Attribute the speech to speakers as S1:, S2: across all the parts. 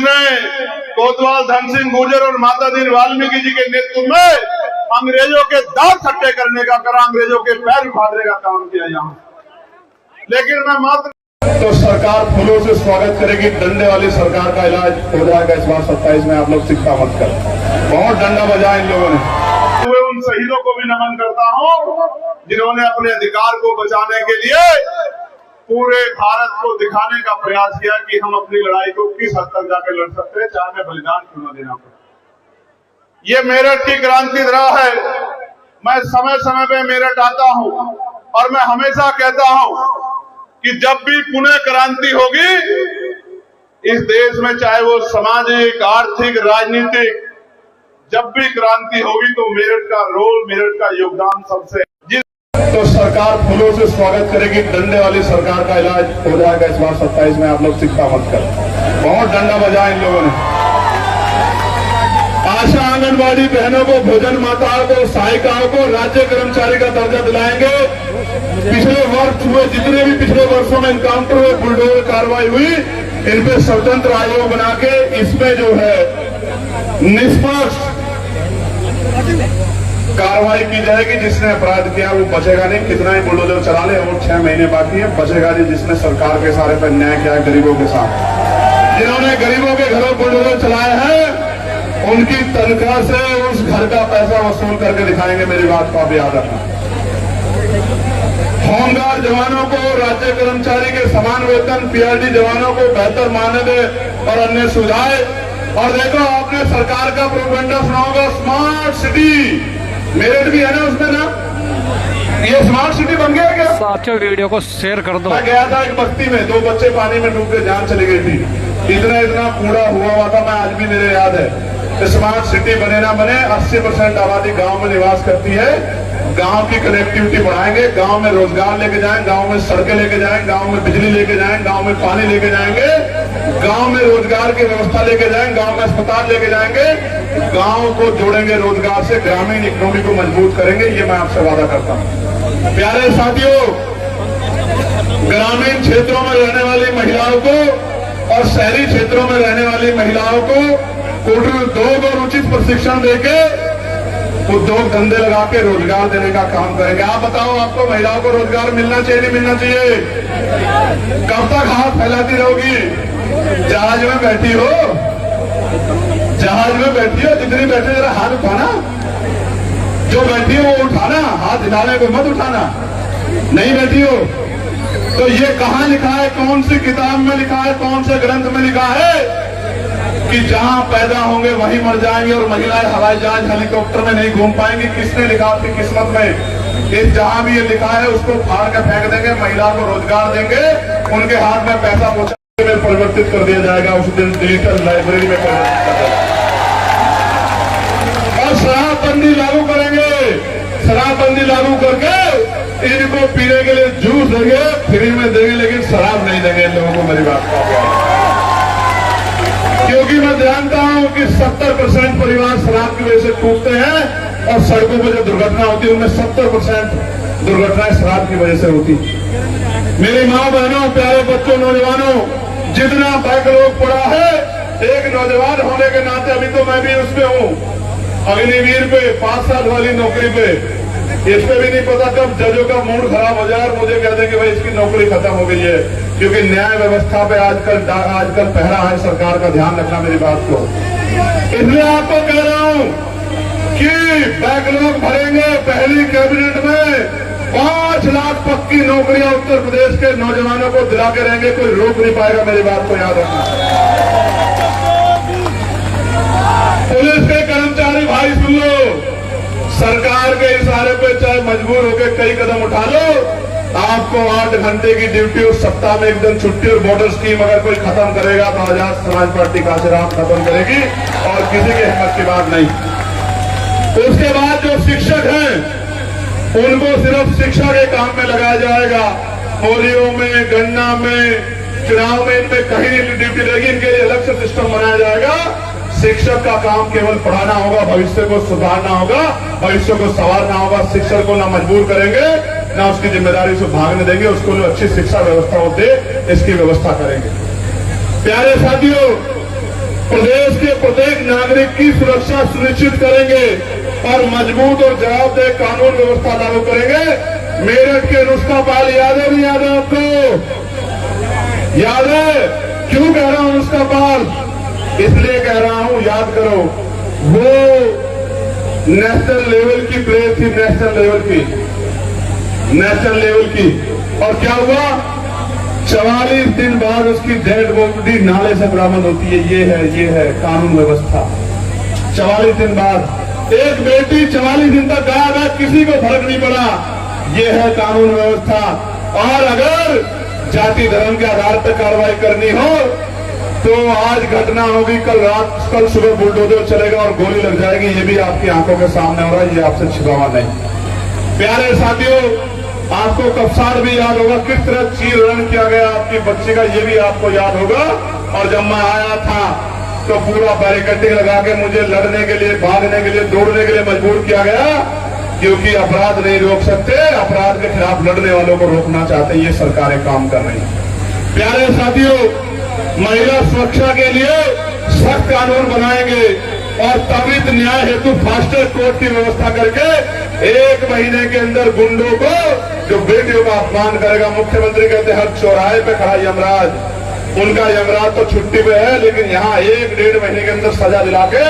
S1: जिसने कोतवाल धन सिंह गुर्जर और माता दीन वाल्मीकि जी के नेतृत्व में अंग्रेजों के दांत खट्टे करने का करा, अंग्रेजों के पैर उखाड़ने का काम किया यहाँ। लेकिन मैं मात्र तो सरकार फूलों से स्वागत करेगी, डंडे वाली सरकार का इलाज हो जाएगा इस बार 27 में। आप लोग चिंता मत कर, बहुत डंडा बजाया इन लोगों ने। मैं उन शहीदों को भी नमन करता हूँ जिन्होंने अपने अधिकार को बचाने के लिए पूरे भारत को दिखाने का प्रयास किया कि हम अपनी लड़ाई को किस हद तक जाकर लड़ सकते हैं, चाहे हमें बलिदान क्यों न देना पड़े। ये मेरठ की क्रांति रहा है। मैं समय समय पे मेरठ आता हूँ और मैं हमेशा कहता हूँ कि जब भी पुनः क्रांति होगी इस देश में, चाहे वो सामाजिक, आर्थिक, राजनीतिक, जब भी क्रांति होगी तो मेरठ का रोल, मेरठ का योगदान सबसे। तो सरकार फूलों से स्वागत करेगी, डंडे वाली सरकार का इलाज हो जाएगा इस बार 27 में। आप लोग चिंता मत कर, बहुत डंडा बजाया इन लोगों ने। आशा आंगनबाड़ी बहनों को, भोजन माताओं को, सहायिकाओं को राज्य कर्मचारी का दर्जा दिलाएंगे। पिछले वर्ष हुए, जितने भी पिछले वर्षों में इनकाउंटर हुए, बुलडोजर कार्रवाई हुई, इन पे स्वतंत्र आयोग बना के इसमें जो है निष्पक्ष कार्रवाई की जाएगी। जिसने अपराध किया वो बचेगा नहीं, कितना ही बुलडोजर चला ले, और 6 महीने बाकी है, बचेगा नहीं जिसने सरकार के सारे पर अन्याय किया है गरीबों के साथ। जिन्होंने गरीबों के घरों बुलडोजर चलाए हैं उनकी तनख्वाह से उस घर का पैसा वसूल करके दिखाएंगे। मेरी बात को आप याद रखना। होमगार्ड जवानों को, राज्य कर्मचारी के समान वेतन, पीआरडी जवानों को बेहतर मानदेय और अन्य सुविधाएं। और देखो, आपने सरकार का प्रोपेगेंडा सुना होगा, स्मार्ट सिटी। मेरठ भी है ना उसमें ना, ये स्मार्ट सिटी बन गया क्या?
S2: साथियों वीडियो को शेयर कर दो।
S1: मैं गया था एक बस्ती में, 2 बच्चे पानी में डूब के जान चली गई थी। इतना इतना कूड़ा हुआ था, मैं आज भी मेरे याद है। स्मार्ट सिटी बने ना बने, 80% आबादी गांव में निवास करती है। गांव की कनेक्टिविटी बढ़ाएंगे, गांव में रोजगार लेके जाएंगे, गांव में सड़कें लेके जाएंगे, गांव में बिजली लेके जाएंगे, गांव में पानी लेके जाएंगे, गांव में रोजगार की व्यवस्था लेके जाएंगे, गांव में अस्पताल लेके जाएंगे, गांव को जोड़ेंगे रोजगार से, ग्रामीण इकोनॉमी को मजबूत करेंगे। ये मैं आपसे वादा करता हूँ। प्यारे साथियों, ग्रामीण क्षेत्रों में रहने वाली महिलाओं को और शहरी क्षेत्रों में रहने वाली महिलाओं को उद्योग और उचित प्रशिक्षण देके उद्योग धंधे लगा के रोजगार देने का काम करेंगे। आप बताओ, आपको महिलाओं को रोजगार मिलना चाहिए नहीं मिलना चाहिए? कब तक हाथ फैलाती रहोगी? जहाज में बैठी हो, जहाज में बैठी हो, जितनी बैठे जरा हाथ उठाना, जो बैठी हो वो उठाना, हाथ हिलाने को मत उठाना। नहीं बैठी हो तो ये कहाँ लिखा है, कौन सी किताब में लिखा है, कौन से ग्रंथ में लिखा है कि जहां पैदा होंगे वहीं मर जाएंगे और महिलाएं हवाई जहाज हेलीकॉप्टर में नहीं घूम पाएंगी? किसने लिखा अपनी किस्मत में? इस जहां भी ये लिखा है उसको फाड़ के फेंक देंगे, महिला को रोजगार देंगे, उनके हाथ में पैसा पहुंचाने में परिवर्तित कर दिया जाएगा। उस दिन डिजिटल लाइब्रेरी में परिवर्तित कर दिया और शराबबंदी लागू करेंगे। शराबबंदी लागू करके इनको पीने के लिए जूस देंगे, फ्री में देंगे, लेकिन शराब नहीं देंगे इन लोगों को। मेरी बात को, क्योंकि मैं जानता हूं कि 70% परिवार शराब की वजह से टूटते हैं और सड़कों पर जो दुर्घटना होती है उनमें 70% दुर्घटनाएं शराब की वजह से होती। मेरी माँ बहनों, प्यारे बच्चों, नौजवानों, जितना बैकलॉग पड़ा है, एक नौजवान होने के नाते अभी तो मैं भी उसमें हूँ, अग्निवीर पे 5 साल वाली नौकरी पे। इस पे भी नहीं पता कब जजों का मूड खराब हो जाए और मुझे कह दें कि भाई इसकी नौकरी खत्म हो गई है, क्योंकि न्याय व्यवस्था पे आजकल पहरा है। सरकार का ध्यान रखना मेरी बात को। इसलिए आपको कह रहा हूं कि बैकलॉग भरेंगे। पहली कैबिनेट में 5 लाख पक्की नौकरियां उत्तर प्रदेश के नौजवानों को दिला के रहेंगे, कोई रोक नहीं पाएगा। मेरी बात को याद रखना। पुलिस के कर्मचारी भाई सुन लो, सरकार के इशारे पे चाहे मजबूर होकर कई कदम उठा लो, आपको 8 घंटे की ड्यूटी और सप्ताह में 1 दिन छुट्टी और बॉर्डर स्कीम अगर कोई खत्म करेगा तो आजाद समाज पार्टी काशीराम खत्म करेगी और किसी की हिम्मत की बात नहीं। उसके बाद जो शिक्षक हैं उनको सिर्फ शिक्षा के काम में लगाया जाएगा। पोलियो में, गन्ना में, चुनाव में इनमें कहीं नहीं ड्यूटी रहेगी, इनके लिए अलग से सिस्टम बनाया जाएगा। शिक्षक का काम केवल पढ़ाना होगा, भविष्य को सुधारना होगा, भविष्य को संवारना होगा। शिक्षक को ना मजबूर करेंगे, ना उसकी जिम्मेदारी से भागने देंगे, उसको जो अच्छी शिक्षा व्यवस्था हो दे, इसकी व्यवस्था करेंगे। प्यारे साथियों, प्रदेश के प्रत्येक नागरिक की सुरक्षा सुनिश्चित करेंगे और मजबूत और जवाबदेह कानून व्यवस्था लागू करेंगे। मेरठ के नुस्खा पाल याद है, नहीं याद है आपको? याद है? क्यों कह रहा हूं नुस्खा पाल? इसलिए कह रहा हूं, याद करो, वो नेशनल लेवल की प्लेयर थी, नेशनल लेवल की। और क्या हुआ? 44 दिन बाद उसकी डेड बॉडी नाले से बरामद होती है। ये है कानून व्यवस्था। 44 दिन बाद एक बेटी 44 दिन तक गायब है, किसी को फर्क नहीं पड़ा। ये है कानून व्यवस्था। और अगर जाति धर्म के आधार पर कार्रवाई करनी हो तो आज घटना होगी, कल सुबह बुलडोजर चलेगा और गोली लग जाएगी। ये भी आपकी आंखों के सामने हो रहा है, ये आपसे छिपावा नहीं। प्यारे साथियों, आपको कप्सार भी याद होगा, किस तरह चीर हरण किया गया आपकी बच्ची का, ये भी आपको याद होगा। और जब मैं आया था तो पूरा बैरिकेडिंग लगा के मुझे लड़ने के लिए, भागने के लिए, दौड़ने के लिए मजबूर किया गया, क्योंकि अपराध नहीं रोक सकते, अपराध के खिलाफ लड़ने वालों को रोकना चाहते। ये सरकारें काम कर रही हैं। प्यारे साथियों, महिला सुरक्षा के लिए सख्त कानून बनाएंगे और त्वरित न्याय हेतु फास्ट ट्रैक कोर्ट की व्यवस्था करके 1 महीने के अंदर गुंडों को, जो बेटियों का अपमान करेगा, मुख्यमंत्री कहते हैं हर चौराहे पे खड़ा यमराज, उनका यमराज तो छुट्टी पे है, लेकिन यहाँ 1-1.5 महीने के अंदर सजा दिला के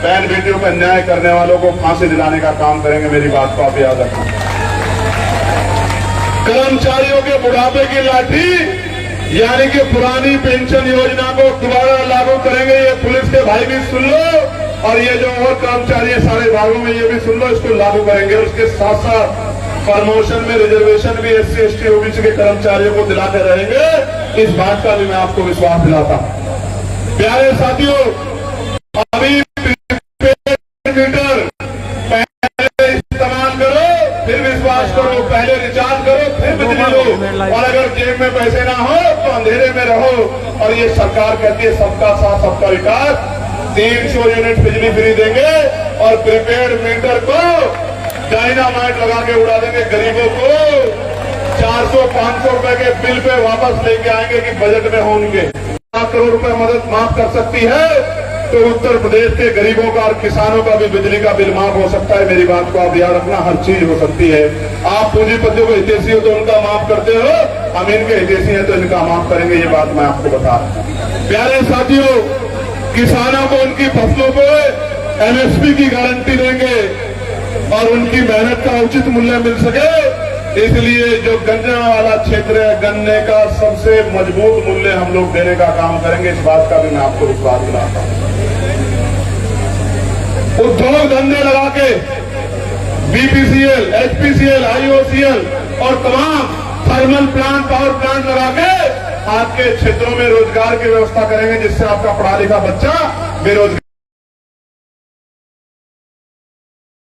S1: बहन बेटियों का अन्याय करने वालों को फांसी दिलाने का काम करेंगे। मेरी बात को आप याद रखना। कर्मचारियों के बुढ़ापे की लाठी, यानी कि पुरानी पेंशन योजना को दोबारा लागू करेंगे। ये पुलिस के भाई भी सुन लो और ये जो और कर्मचारी है सारे भागों में, ये भी सुन लो, इसको लागू करेंगे। उसके साथ साथ प्रमोशन में रिजर्वेशन भी SC ST OBC के कर्मचारियों को दिलाते रहेंगे। इस बात का भी मैं आपको विश्वास दिलाता हूं। प्यारे साथियों, अभी मीटर पहले इस्तेमाल करो, फिर विश्वास करो, पहले रिचार्ज करो, फिर बिजली लो। और अगर जेब में पैसे ना हो तो अंधेरे में रहो। और ये सरकार कहती है सबका साथ सबका विकास। 300 यूनिट बिजली फ्री देंगे और प्रीपेड मीटर को डायनामाइट लगा के उड़ा देंगे। गरीबों को 400-500 रुपए के बिल पे वापस लेके आएंगे कि बजट में होंगे। 1 करोड़ रुपए मदद माफ कर सकती है तो उत्तर प्रदेश के गरीबों का और किसानों का भी बिजली का बिल माफ हो सकता है। मेरी बात को आप याद रखना, हर चीज हो सकती है। आप पूंजीपतियों के हितैषी हो तो उनका माफ करते हो, हम इनके हितैषी हैं तो इनका माफ करेंगे। ये बात मैं आपको बता रहा हूं। प्यारे साथियों, किसानों को उनकी फसलों पे MSP की गारंटी देंगे और उनकी मेहनत का उचित मूल्य मिल सके, इसलिए जो गन्ने वाला क्षेत्र है, गन्ने का सबसे मजबूत मूल्य हम लोग देने का काम करेंगे। इस बात का भी मैं आपको विश्वास दिलाता हूं। उद्योग धंधे लगा के BPCL, HPCL, IOCL और तमाम थर्मल प्लांट, पावर प्लांट लगा के आपके क्षेत्रों में रोजगार की व्यवस्था करेंगे, जिससे आपका पढ़ा लिखा बच्चा बेरोजगार